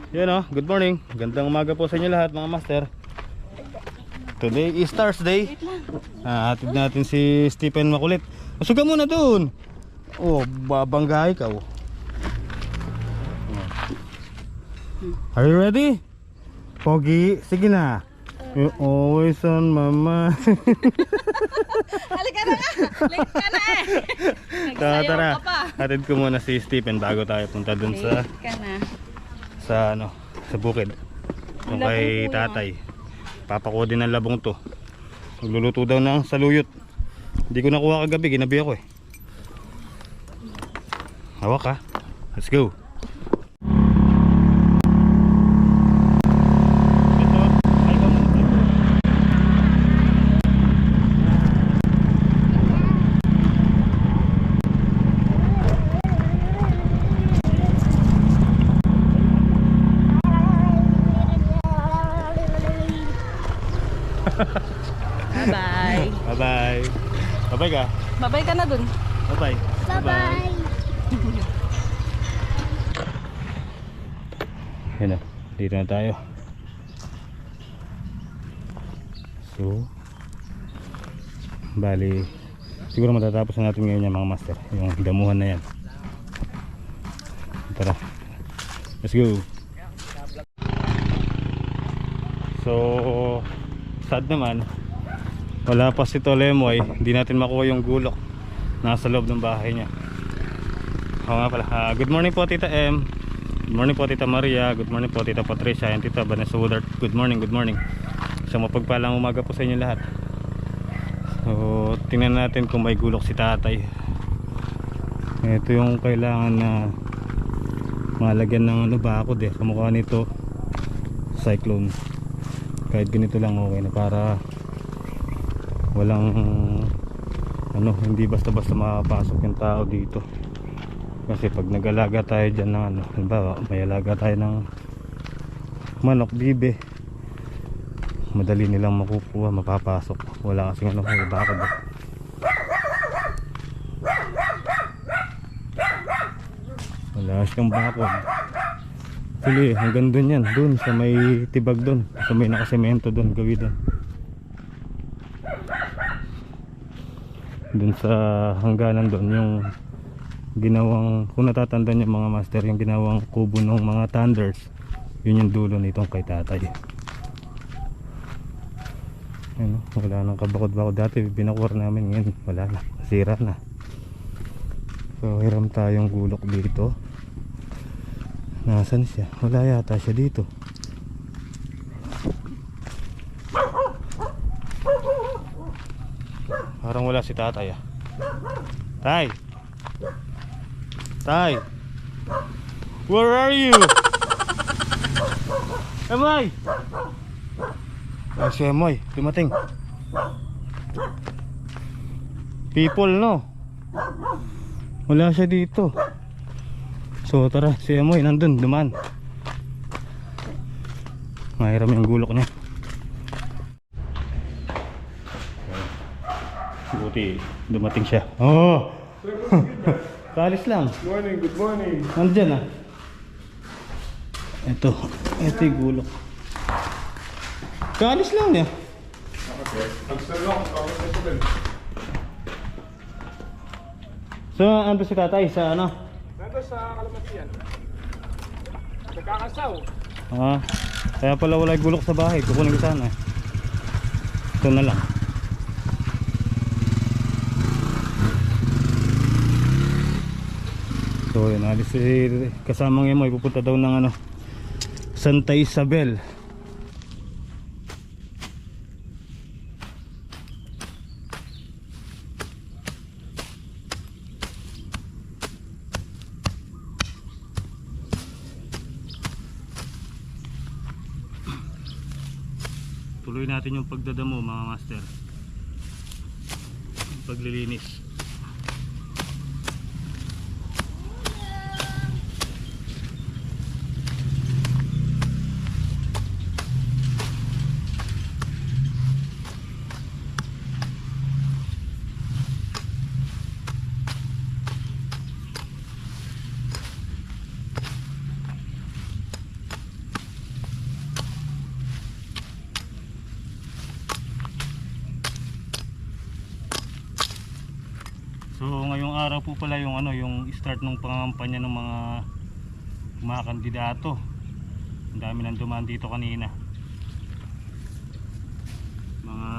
Yan o, good morning. Gandang umaga po sa inyo lahat mga master. Today is Thursday. Hatid natin si Stephen Makulit. Masuga muna dun. Oh, babangga ikaw. Are you ready? Pogi, sige na. You always on my mind. Halika na nga! Late ka na eh! Nagsayaw Tara, ka pa. hatid ko muna si Stephen bago tayo punta dun sa Late ka na. sa bukid. Yung kay tatay. Papakuha din ng labong to. Magluluto daw ng saluyot. Hindi ko nakuha kagabi, ginabi ako eh. Hawak ha. Let's go. Bye-bye. Bye-bye. Bye-bye ka. Bye-bye ka na dun. Bye-bye. Bye-bye. Yan na. Dito na tayo. So, bali, siguro matatapos na natin ngayon yung mga master. Yung damuhan na yan. Tara. Let's go. So, sad naman. Wala pa si Tolemoy. Hindi natin makuha yung gulok. Nasa loob ng bahay niya. Oo nga pala. Good morning po Tita M. Good morning po Tita Maria. Good morning po Tita Patricia and Tita Vanessa Woodard. Good morning, good morning. Isang mapagpalang umaga po sa inyo lahat. So, tingnan natin kung may gulok si tatay. Ito yung kailangan na malagyan ng ano ba ako de. Kamukha nito Cyclone. Kahit ganito lang okay na para walang ano, hindi basta-basta makapasok yung tao dito. Kasi pag nag-alaga tayo dyan ng ano, halimbawa may alaga tayo ng manok, bibe, madali nilang makukuha, mapapasok. Wala kasing ano, may bakod eh. Wala siyang bakod. Actually hanggang dun yan, dun sa may tibag dun, sa may nakasemento dun, gawi dun. Dun sa hangganan dun yung ginawang, kung natatandaan yung mga master, yung ginawang kubo ng mga thunders, yun yung dulo nitong kay tatay. Ano, wala nang kabakod-bakod. Dati binakuha namin, ngayon wala na, nasira na. So hiram tayong gulok dito. Nasaan siya? Wala yata siya dito. Parang wala si tatay ah. Tay! Tay! Where are you? Emoy! Si Emoy, dumating. People no? Wala siya dito. So tara, si Emoy nandun, dumaan. Mahiram yung gulok niya. Buti dumating siya. Oh! Kalis lang. Good morning, good morning. Nandyan ah. Ito yung gulok. Kalis lang niya. So ano si tatay sa ano? Nandun sa Kalamatian. Nagkakasaw. Kaya pala wala yung gulok sa bahay. Kukunin ko sana. Ito na lang. So yun, alis si kasamang yun mo, ipupunta daw ng ano, Santa Isabel. Tuloy natin yung pagdadamo mga master, yung paglilinis. daw po pala yung ano, yung start ng pangangampanya ng mga kandidato. Ang dami nang dumaan dito kanina. Mga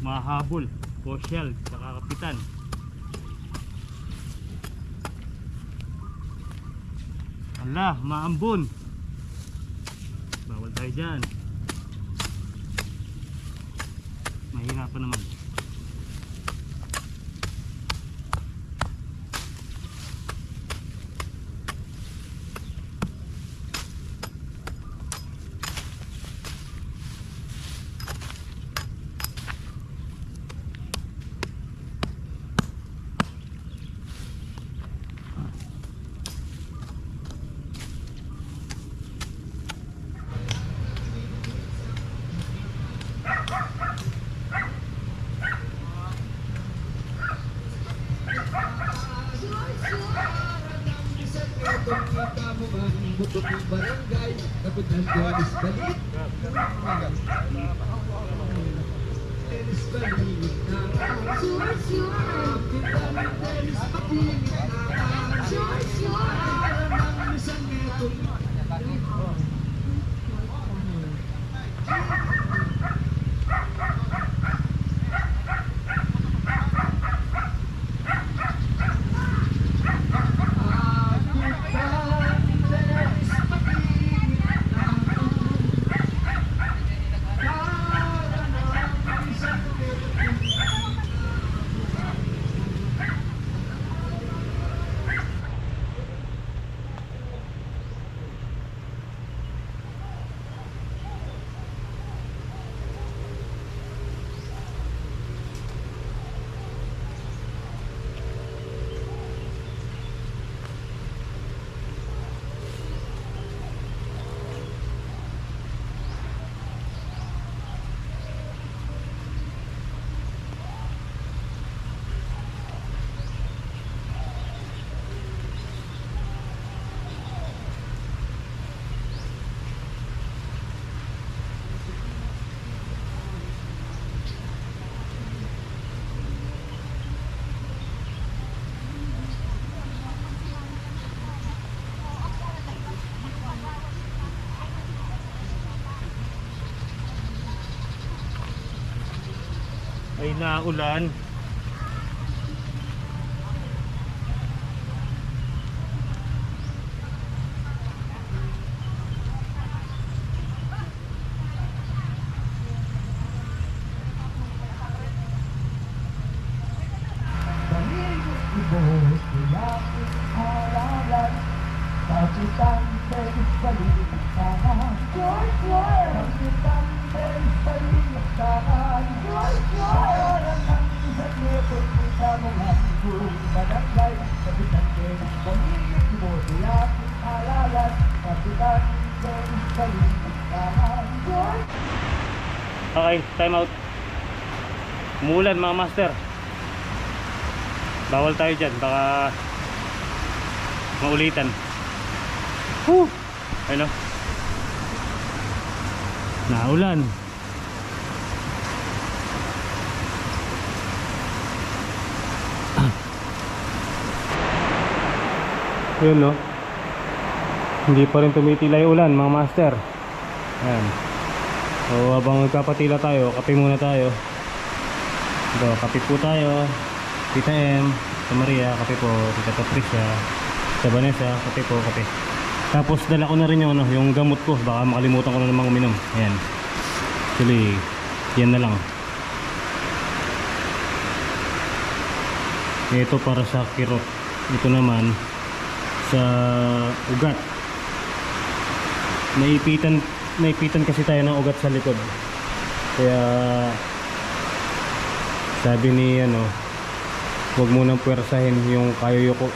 mahabol, social, saka kapitan. Ala, maambon. Bawal tayo dyan. Mahirapan naman. Barangay, kapitan ko is balik. Tenis balik na. Sure, sure. Tenis papilit na. Sure, sure. Ang isang metong. Ay naulan. Okay, time out. Umulan mga master. Bawal tayo dyan, baka maulitan. Whew! Ayun o. Naulan. Ayun o. Hindi pa rin tumitila yung ulan mga master. Ayan. So habang nagpapatila tayo, kape muna tayo. Ito, kape po tayo. Tita M, Tita Maria, kape po. Tita Patricia, Tita Vanessa, kape po, kape. Tapos dala ko na rin yung, yung gamot ko. Baka makalimutan ko na namang uminom. Ayan. Actually, yan na lang. Ito para sa kirot. Ito naman sa ugat. Naipitan kasi tayo ng ugat sa likod. Kaya sabi ni huwag munang puwersahin yung kayuyuko.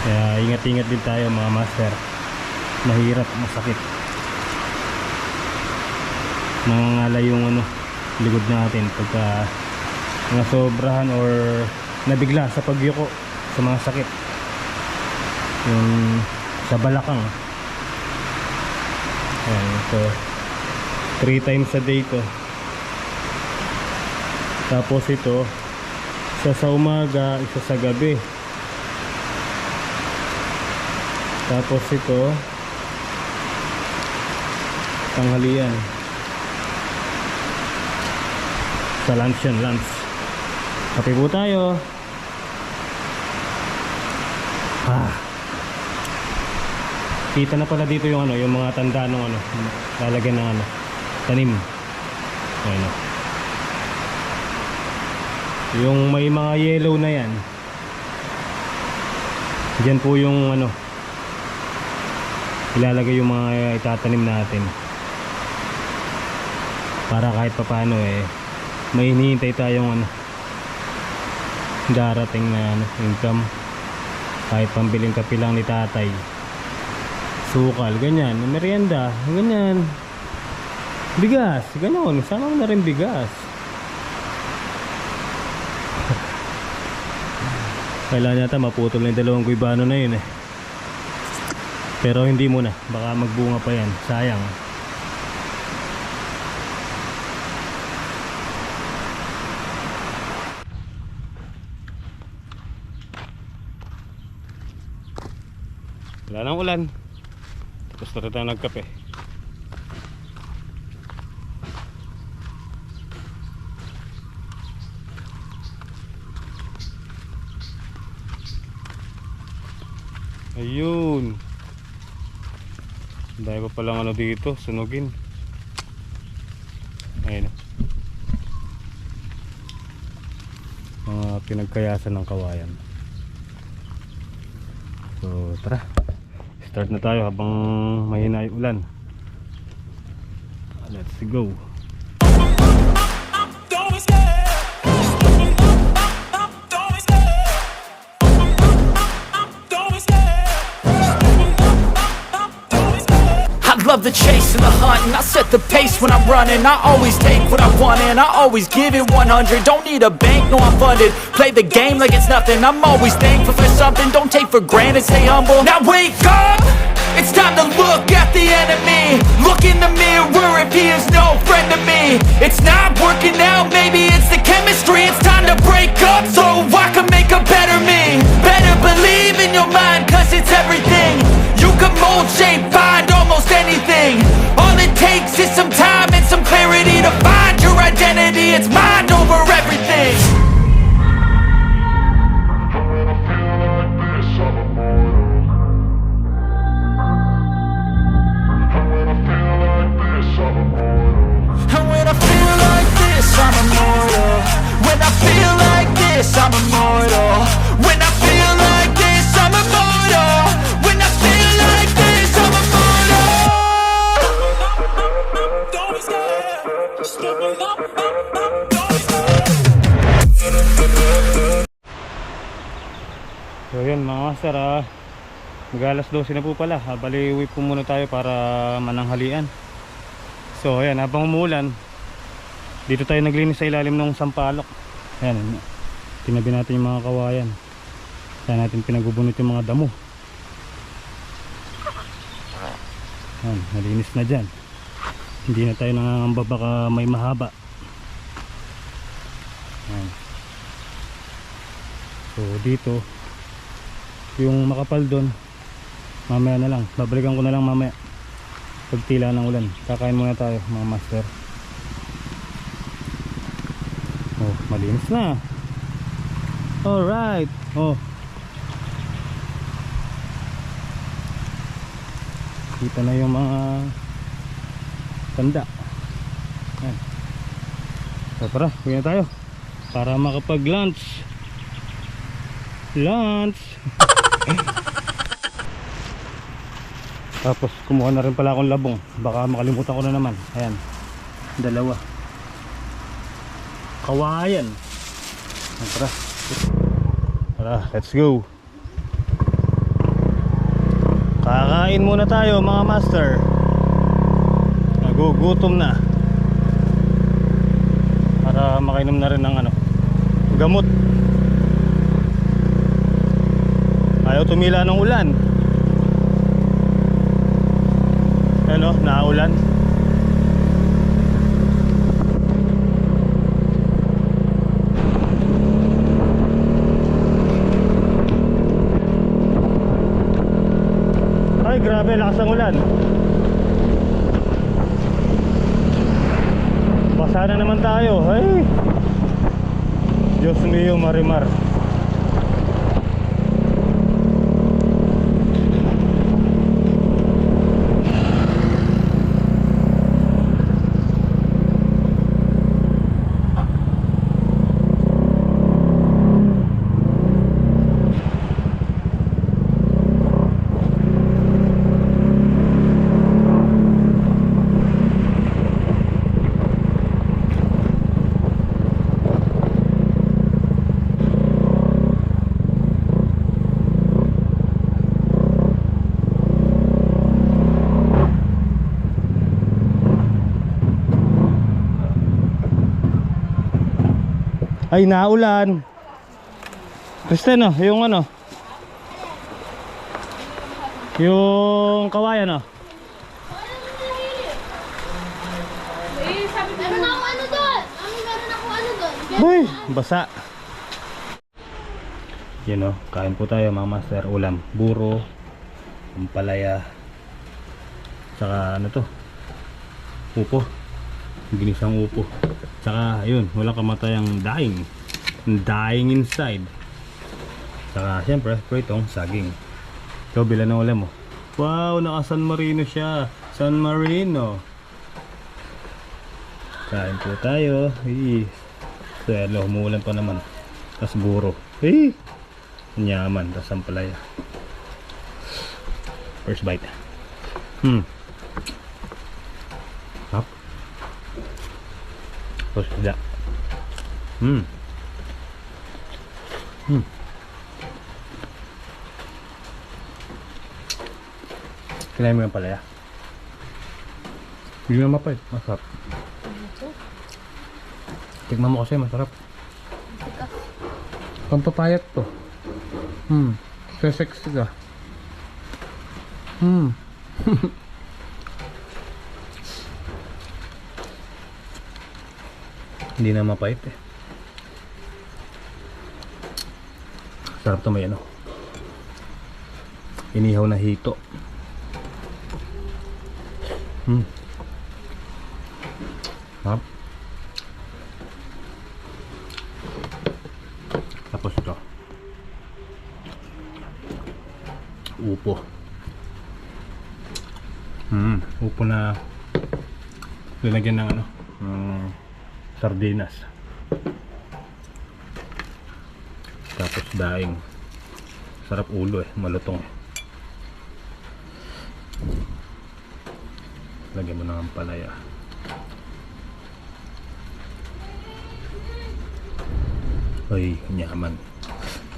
Kaya ingat-ingat din tayo mga master. Mahirap, masakit. Nangangalay yung likod natin pagka nasobrahan or nabigla sa pagyuko sa mga sakit. Yung sa balakang. Ayan, ito 3 times a day to. Tapos ito, isa sa umaga, isa sa gabi. Tapos ito, tanghalian. Sa lunch yan, lunch. Kape po tayo. Kita na pala dito yung ano, yung mga tanda ng ano, lalagyan ng ano, tanim. Ayun. Yung may mga yellow na yan. Diyan po yung ano, ilalagay yung mga itatanim natin. Para kahit papaano may hinihintay tayong ano, darating na ano, income. Kahit pambiling kape lang ni tatay, sukal, ganyan, merienda, ganyan, bigas, ganoon, sama mo na rin bigas. Kailangan yata maputol na yung dalawang guibano na yun pero hindi muna, baka magbunga pa yan, sayang. Wala nang ulan. Tapos na tayo nagkape. Ayun. Dahil pa palang ano dito, sunugin. Ayun. Mga pinagkayasan ng kawayan. So tara, start na tayo habang mahina yung ulan. Let's go. I love the chase and the hunt, and I set the pace when I'm running. I always take what I want and I always give it 100. Don't need a bank, no I'm funded. Play the game like it's nothing. I'm always thankful for something. Don't take for granted, stay humble. Now wake up, it's time to look at the enemy. Look in the mirror if he is no friend to me. It's not working out, maybe it's the chemistry. It's time to break up so I can make a better me. Better believe in your mind, cause it's everything. You can mold, shape, find almost anything. All it takes is some time and some clarity to find your identity. It's mind over everything. And when I feel like this, I'm immortal. When I feel like this, I'm immortal. When I feel like this, I'm immortal. When I feel like this, I'm immortal. Don't be scared. Just give me up. Don't be scared. So yun mga master, mag-alas 12 na po pala. Bali uwi po muna tayo para mananghalian. So ayan, habang umulan, dito tayo naglinis sa ilalim ng sampalok. Ayan, tinabi natin yung mga kawayan. Kaya natin pinagubunot yung mga damo. Ayan, nalinis na dyan. Hindi na tayo nangangamba baka may mahaba. Ayan. So dito yung makapal doon, mamaya na lang, babalikan ko na lang mamaya pagtila ng ulan. Kakain muna tayo mga master. Oh, malinis na. Alright. Oh, kita na yung mga tanda. Ayan. So tara, uwi na tayo para makapag lunch. Tapos kumuha na rin pala akong labong, baka makalimutan ko na naman. Ayan, dalawa kawayan. Tara, tara, let's go. Kakain muna tayo mga master. Nagugutom na para makainom na rin ng ano, gamot. Ayaw tumila ng ulan. Ano, naulan. Ay, grabe, lakas ang ulan. Basa na naman tayo. Ay, Diyos mio, Marimar. Ay, naulan. Kristen, oh, yung ano, yung kawayan, oh. Meron ako ano doon. Meron ako ano doon. Uy, basa. Yan, oh, kain po tayo mga master. Ulam, buro, ampalaya, tsaka ano to, upo, ginisang upo. Tsaka ayun, walang kamatayang dying inside. Tsaka syempre pritong saging. Ikaw, bila ng ulam mo. Wow, naka San Marino siya. San Marino. Kain po tayo. So hello, humuulan pa naman. Tas buro. Nyaman, tas ampalaya. First bite. Hap. Terus tidak. Kinain mo yung palaya. Hindi na mapait. Masarap. Tignan mo kasi, masarap. Pampapayat to. Sesexy ka. Hindi na mapait eh. Sarap to, may ano, inihaw na hito. Sarap. Tapos ito, upo. Upo na linagyan ng ano, sardinas. Tapos daing. Sarap ulo eh, malutong. Lagyan mo ng ampalaya. Ay, nyaman.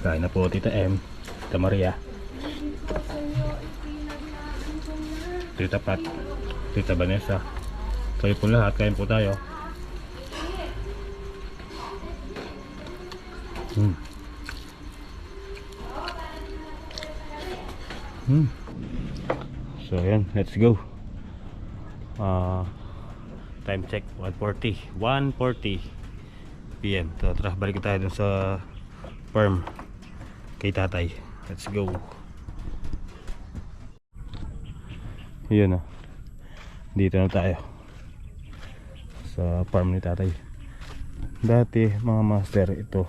Kain na po Tita M, Tita Maria, Tita Pat, Tita Vanessa. Kayo po lahat, kain po tayo. So ayan, let's go. Time check 1:40 PM. Tara, balik tayo dun sa farm kay tatay. Let's go. Yun, dito na tayo sa farm ni tatay. Dati mga master, ito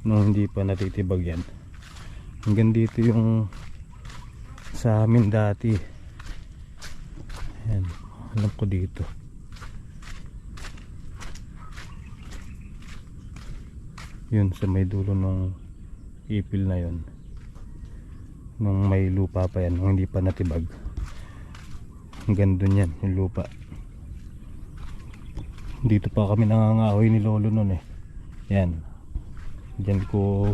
nung hindi pa natitibag yan, hanggang dito yung sa amin dati. Ayan, alam ko dito. Yun sa may dulo ng ipil na yun, nung may lupa pa yan, nung hindi pa natibag, hanggang dun yan yung lupa. Dito pa kami nangangahoy ni lolo nun eh. Yan, dyan ko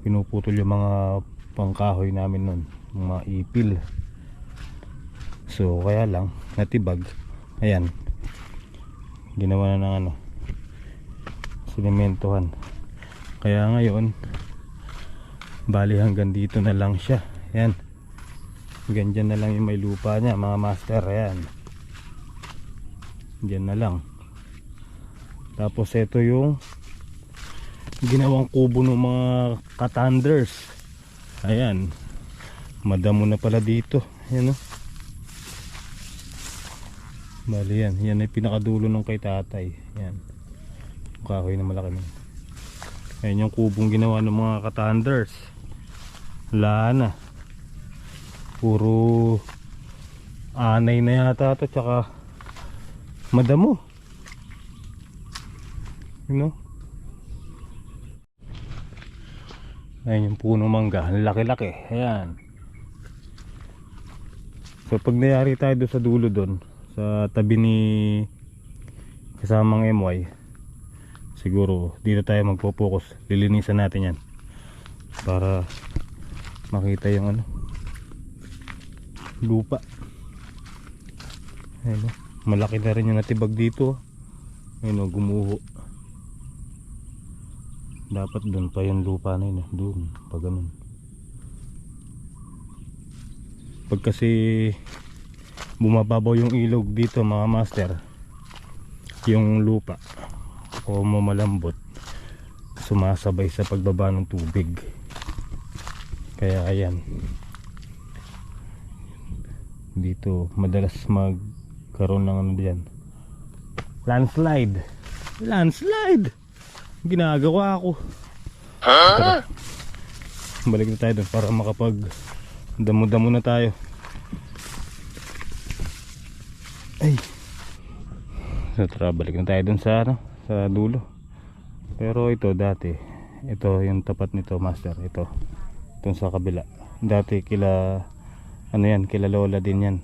pinuputol yung mga pangkahoy namin nun, mga ipil. So kaya lang natibag. Ayan, ginawa na ng ano, sinimentohan. Kaya ngayon bali hanggang dito na lang siya. Ayan, ganyan na lang yung may lupa niya mga master. Ayan, dyan na lang. Tapos ito yung ginawang kubo ng mga katanders. Ayan, madamo na pala dito. Ayan, oh. Bali yan, yan ay pinakadulo ng kay tatay. Yan, kahoy na malaki na. Ayan yung kubong ginawa ng mga katanders. Wala na, puro anay na yata ito, tsaka madamo, you know? Ayan yung puno mangga, laki-laki. Ayan. So pag nayari tayo doon sa dulo doon, sa tabi ni kasamang MY, siguro dito tayo magpo-focus. Lilinisan natin yan para makita yung ano, lupa. Ayun, malaki na rin yung natibag dito. Ayun, gumuho. Dapat doon pa yung lupa na yun, doon pag ganun. Pag kasi bumababaw yung ilog dito mga master, yung lupa o mamalambot, sumasabay sa pagbaba ng tubig. Kaya ayan, dito madalas magkaroon ng ano diyan, landslide ginagawa ako. Tara, balik na tayo doon para makapag damo-damo na tayo. Ay, so tara, balik na tayo doon sa ano, sa dulo. Pero ito dati, ito yung tapat nito master, ito itong sa kabila, dati kila ano yan, kila lola din yan.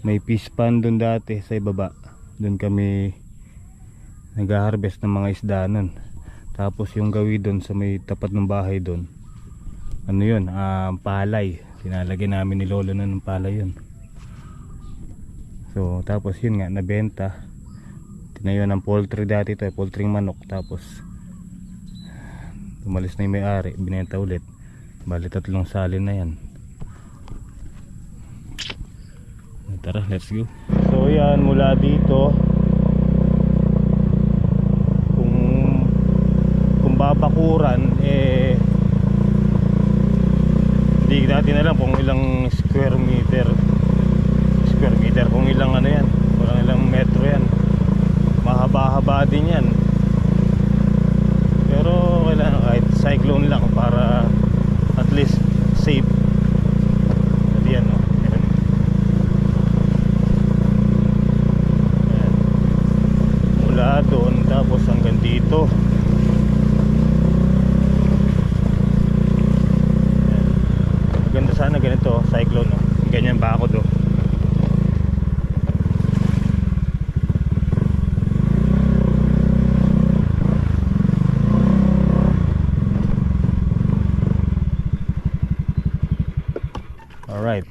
May fish pond doon dati sa ibaba, doon kami nag-harvest ng mga isda nun. Tapos yung gawi doon sa may tapat ng bahay doon, ano yun, palay, tinalagyan namin ni lolo na ng palay yun. So tapos yun nga, nabenta, tinayo ng poultry dati, ito poultry manok. Tapos umalis na yung may-ari, binenta ulit. Bali 3 salin na yan. Tara, let's go. So yan, mula dito, kung babakuran, hindi natin alam kung ilang square meter, kung ilang ano yan, kung ilang metro yan. Mahaba-haba din yan, pero kailangan kahit cyclone lang para at least safe. Yan, no? Yan. Yan. Mula doon tapos hanggang dito. Yan. Maganda sana ganito, cyclone, no? Ganyan ba ako do? Alright.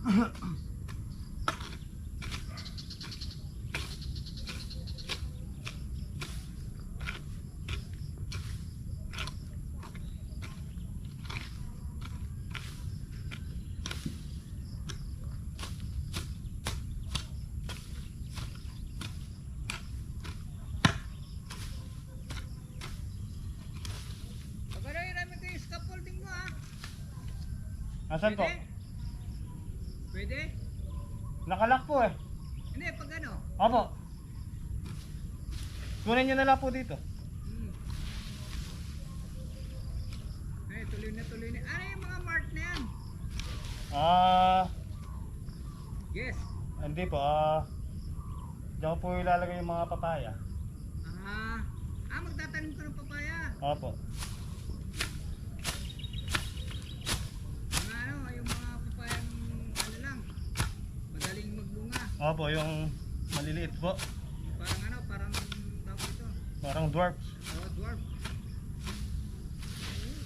Pagkano yung namin kayo scaffolding mo ha? Nasaan po? Pwede? Nakalak po eh. Hindi, pag ano? Opo. Kunin nyo na lang po dito. Eh, tuloy na tuloy na. Ano yung mga mark na yan? Yes. Hindi po. Diyan ko po ilalagay yung mga papaya. Magtatanim ko ng papaya. Opo. Yung mga papayang ano lang, madaling magbunga. Opo, yung maliliit po. Parang tawag ito. Parang dwarf. Dwarf.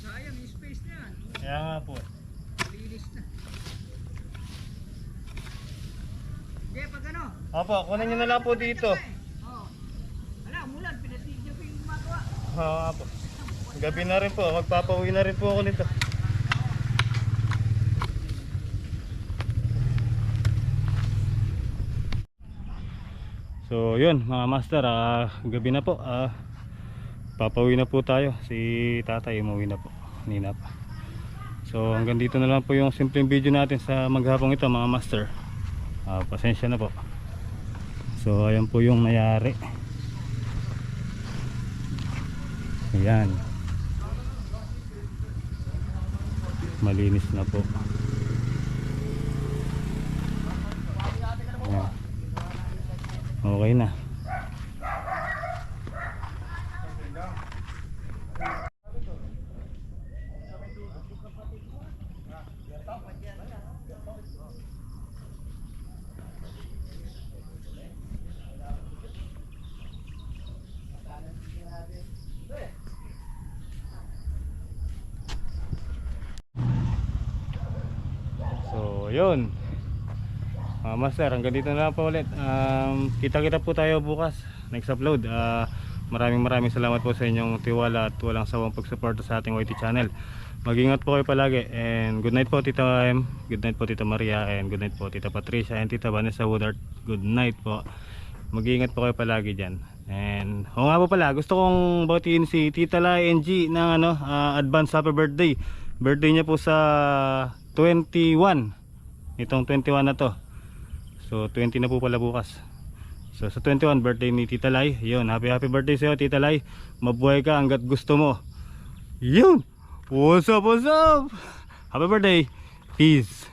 Sayang yung space na yan. Kaya nga po. Lilis na. Hindi, pag ano? Opo, kunin nyo na lang po dito. Wala, mulan, pinatigyan ko yung gumagawa. Oo po. Gabi na rin po. Magpapauwi na rin po ako nito. So yun mga master, gabi na po. Papauwi na po tayo. Si tatay umuwi na po. Nina pa. So hanggang dito na lang po yung simpleng video natin sa maghapong ito mga master. Pasensya na po. So ayan po yung nangyari. Ayan. Malinis na po. Ayan. Okay na. So, yun. Master, hanggang dito na lang po ulit. Kita-kita po tayo bukas. Next upload. Maraming salamat po sa inyong tiwala at walang sawang pagsuporta sa ating YT channel. Mag-ingat po kayo palagi. And good night po Tita M. Good night po Tita Maria. And good night po Tita Patricia and Tita Vanessa Woodard. Good night po. Mag-ingat po kayo palagi dyan. And nga po pala, gusto kong batiin si Tita Lai NG ng advance happy birthday. Birthday niya po sa 21. Itong 21 na to. So 20 na po pala bukas. So sa 21 birthday ni Tita Lai. Yun, happy birthday sa'yo Tita Lai. Mabuhay ka hanggat gusto mo. Yun. What's up? Happy birthday. Peace.